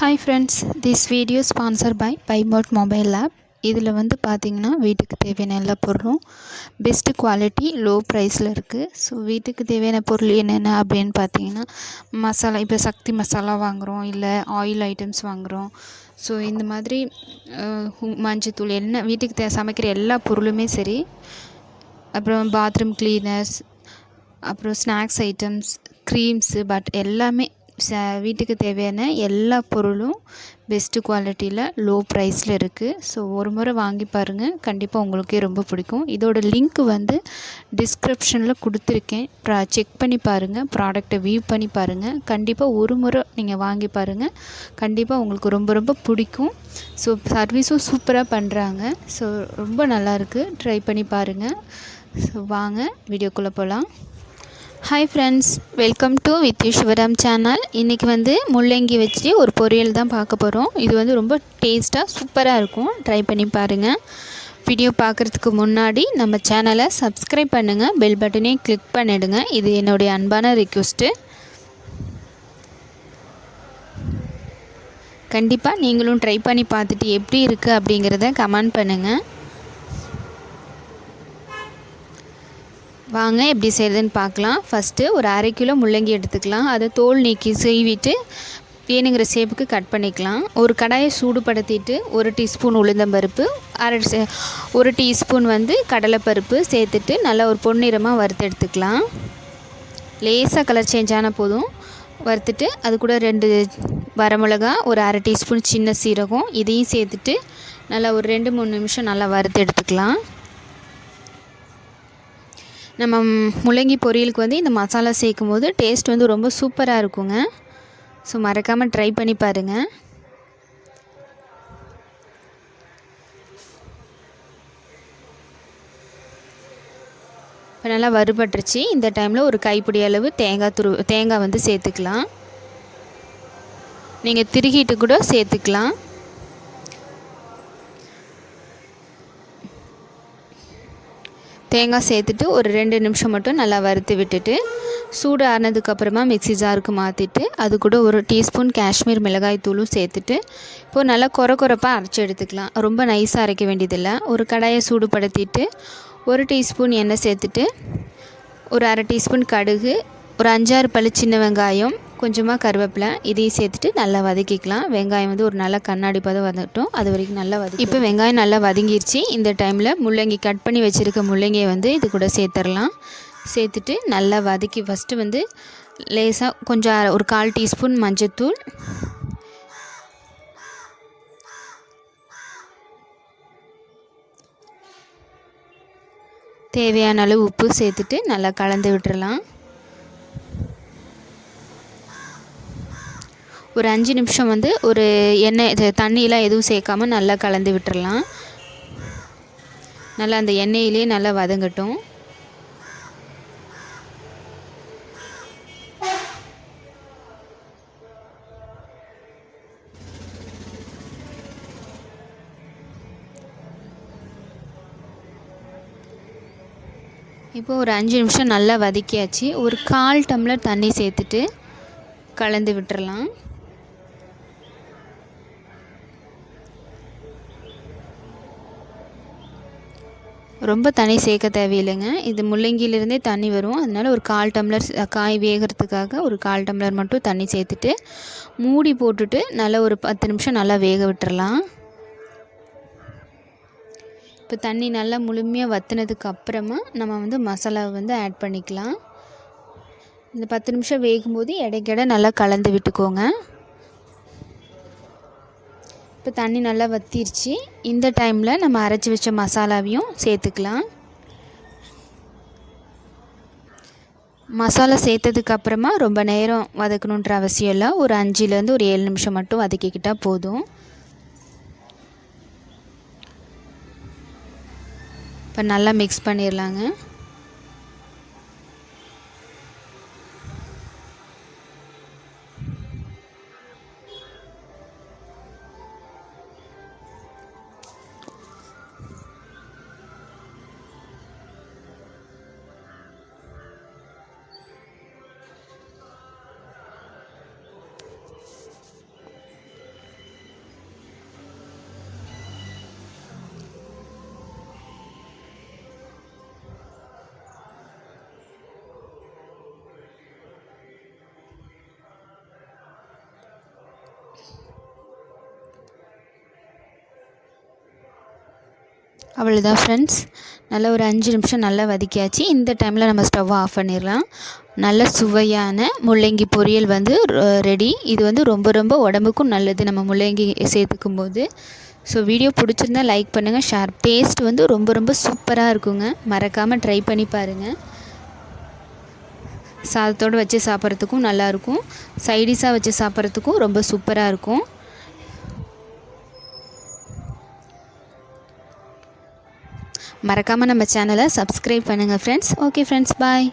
Hi friends, this video is sponsored by Bimode Mobile Lab. இதில் வந்து பார்த்திங்கன்னா வீட்டுக்கு தேவையான எல்லா பொருளும் பெஸ்ட் குவாலிட்டி லோ ப்ரைஸில் இருக்குது. ஸோ வீட்டுக்கு தேவையான பொருள் என்னென்ன அப்படின்னு பார்த்தீங்கன்னா மசாலா, இப்போ சக்தி மசாலா வாங்குகிறோம், இல்லை ஆயில் ஐட்டம்ஸ் வாங்குகிறோம். ஸோ இந்த மாதிரி மஞ்சத்தூள் என்ன வீட்டுக்கு சமைக்கிற எல்லா பொருளுமே சரி, அப்புறம் பாத்ரூம் கிளீனர்ஸ், அப்புறம் ஸ்நாக்ஸ் ஐட்டம்ஸ், க்ரீம்ஸு, எல்லாமே வீட்டுக்கு தேவையான எல்லா பொருளும் பெஸ்ட்டு குவாலிட்டியில் லோ ப்ரைஸில் இருக்குது. ஸோ ஒரு முறை வாங்கி பாருங்கள், கண்டிப்பாக உங்களுக்கே ரொம்ப பிடிக்கும். இதோட லிங்க் வந்து டிஸ்கிரிப்ஷனில் கொடுத்துருக்கேன். செக் பண்ணி பாருங்கள், ப்ராடக்டை வியூ பண்ணி பாருங்கள். கண்டிப்பாக ஒரு முறை நீங்கள் வாங்கி பாருங்கள், கண்டிப்பாக உங்களுக்கு ரொம்ப ரொம்ப பிடிக்கும். ஸோ சர்வீஸும் சூப்பராக பண்ணுறாங்க. ஸோ ரொம்ப நல்லாயிருக்கு, ட்ரை பண்ணி பாருங்கள். ஸோ வாங்க வீடியோக்குள்ளே போகலாம். Hi friends, welcome to with you Sivaram channel. இன்றைக்கி வந்து முள்ளங்கி வச்சு ஒரு பொரியல் தான் பார்க்க போகிறோம். இது வந்து ரொம்ப டேஸ்ட்டாக சூப்பராக இருக்கும், ட்ரை பண்ணி பாருங்கள். வீடியோ பார்க்குறதுக்கு முன்னாடி நம்ம சேனலை சப்ஸ்கிரைப் பண்ணுங்கள், பெல் பட்டனே கிளிக் பண்ணிவிடுங்க. இது என்னுடைய அன்பான ரிக்வெஸ்ட்டு. கண்டிப்பாக நீங்களும் ட்ரை பண்ணி பார்த்துட்டு எப்படி இருக்குது அப்படிங்கிறத கமெண்ட் பண்ணுங்கள். வாங்க எப்படி செய்கிறதுன்னு பார்க்கலாம். ஃபஸ்ட்டு ஒரு 1/2 கிலோ முள்ளங்கி எடுத்துக்கலாம். அதை தோல் நீக்கி சீவிட்டு வேணுங்கிற ஷேப்புக்கு கட் பண்ணிக்கலாம். ஒரு கடாயை சூடுபடுத்திட்டு 1 டீஸ்பூன் உளுந்தம்பருப்பு, 1 டீஸ்பூன் வந்து கடலைப்பருப்பு சேர்த்துட்டு நல்லா ஒரு பொன்னிறமாக வறுத்து எடுத்துக்கலாம். லேசாக கலர் சேஞ்ச் ஆன போதும் வறுத்துட்டு அது கூட 2 வரமிளகா, ஒரு 1/2 டீஸ்பூன் சின்ன சீரகம், இதையும் சேர்த்துட்டு நல்லா ஒரு 2-3 நிமிஷம் நல்லா வறுத்து எடுத்துக்கலாம். நம்ம முள்ளங்கி பொரியலுக்கு வந்து இந்த மசாலா சேர்க்கும் போது டேஸ்ட் வந்து ரொம்ப சூப்பராக இருக்குங்க. ஸோ மறக்காமல் ட்ரை பண்ணி பாருங்கள். இப்போ நல்லா வறுபட்டுருச்சு. இந்த டைமில் ஒரு கைப்பிடி அளவு தேங்காய் வந்து சேர்த்துக்கலாம். நீங்கள் திருகிட்டு கூட சேர்த்துக்கலாம். தேங்காய் சேர்த்துட்டு ஒரு 2 நிமிஷம் மட்டும் நல்லா வறுத்து விட்டுட்டு சூடு ஆனதுக்கப்புறமா மிக்ஸி ஜாருக்கு மாற்றிட்டு அது கூட 1 டீஸ்பூன் காஷ்மீர் மிளகாய் தூளும் சேர்த்துட்டு இப்போது நல்லா கொரப்பாக அரைச்சி எடுத்துக்கலாம். ரொம்ப நைஸாக அரைக்க வேண்டியதில்லை. ஒரு கடாயை சூடுபடுத்திட்டு 1 டீஸ்பூன் எண்ணெய் சேர்த்துட்டு ஒரு 1/2 டீஸ்பூன் கடுகு, ஒரு 5-6 பல்லு சின்ன வெங்காயம், கொஞ்சமாக கருவேப்பிலை, இதையும் சேர்த்துட்டு நல்லா வதக்கிக்கலாம். வெங்காயம் வந்து ஒரு நல்லா கண்ணாடி பதம் வதக்கட்டும், அது வரைக்கும் நல்லா இப்போ வெங்காயம் நல்லா வதங்கிருச்சு. இந்த டைமில் முள்ளங்கி கட் பண்ணி வச்சுருக்க முள்ளங்கியை வந்து இது கூட சேர்த்துடலாம். சேர்த்துட்டு நல்லா வதக்கி ஃபஸ்ட்டு வந்து லேசாக கொஞ்சம் ஒரு 1/4 டீஸ்பூன் மஞ்சத்தூள், தேவையான அளவு உப்பு சேர்த்துட்டு நல்லா கலந்து விட்டுறலாம். ஒரு 5 நிமிஷம் வந்து ஒரு எண்ணெய் தண்ணியெலாம் எதுவும் சேர்க்காமல் நல்லா கலந்து விட்டுறலாம். நல்லா அந்த எண்ணெயிலே நல்லா வதங்கட்டும். இப்போ ஒரு 5 நிமிஷம் நல்லா வதக்கியாச்சு. ஒரு 1/4 டம்ளர் தண்ணி சேர்த்துட்டு கலந்து விட்டுறலாம். ரொம்ப தண்ணி சேர்க்க தேவையில்லைங்க. இது முள்ளங்கியிலேருந்தே தண்ணி வரும். அதனால் ஒரு 1/4 டம்ளர் காய் வேகிறதுக்காக ஒரு 1/4 டம்ளர் மட்டும் தண்ணி சேர்த்துட்டு மூடி போட்டுட்டு நல்லா ஒரு 10 நிமிஷம் நல்லா வேக விட்டுறலாம். இப்போ தண்ணி நல்லா முழுமையாக வற்றினதுக்கு அப்புறமா நம்ம வந்து மசாலாவை வந்து ஆட் பண்ணிக்கலாம். இந்த 10 நிமிஷம் வேகும்போது இடைக்கிட நல்லா கலந்து விட்டுக்கோங்க. இப்போ தண்ணி நல்லா வற்றிருச்சு. இந்த டைமில் நம்ம அரைச்சி வச்ச மசாலாவையும் சேர்த்துக்கலாம். மசாலா சேர்த்ததுக்கப்புறமா ரொம்ப நேரம் வதக்கணுன்ற அவசியம் இல்லை. ஒரு 5லேருந்து ஒரு 7 நிமிஷம் மட்டும் வதக்கிக்கிட்டால் போதும். இப்போ நல்லா மிக்ஸ் பண்ணிடலாங்க. அவ்வளோதான் ஃப்ரெண்ட்ஸ், நல்லா ஒரு 5 நிமிஷம் நல்லா வதக்கியாச்சு. இந்த டைமில் நம்ம ஸ்டவ்வை ஆஃப் பண்ணிடலாம். நல்ல சுவையான முள்ளங்கி பொரியல் வந்து ரெடி. இது வந்து ரொம்ப ரொம்ப உடம்புக்கும் நல்லது நம்ம முள்ளங்கி சேர்த்துக்கும் போது. ஸோ வீடியோ பிடிச்சிருந்தா லைக் பண்ணுங்கள், ஷேர். டேஸ்ட் வந்து ரொம்ப ரொம்ப சூப்பராக இருக்குங்க. மறக்காமல் ட்ரை பண்ணி பாருங்கள். சாதத்தோடு வச்சு சாப்பிட்றதுக்கும் நல்லாயிருக்கும், சைடிஷாக வச்சு சாப்பிட்றதுக்கும் ரொம்ப சூப்பராக இருக்கும். மறக்காமல் நம்ம சேனலை சப்ஸ்கிரைப் பண்ணுங்கள் ஃப்ரெண்ட்ஸ். ஓகே ஃப்ரெண்ட்ஸ், பாய்.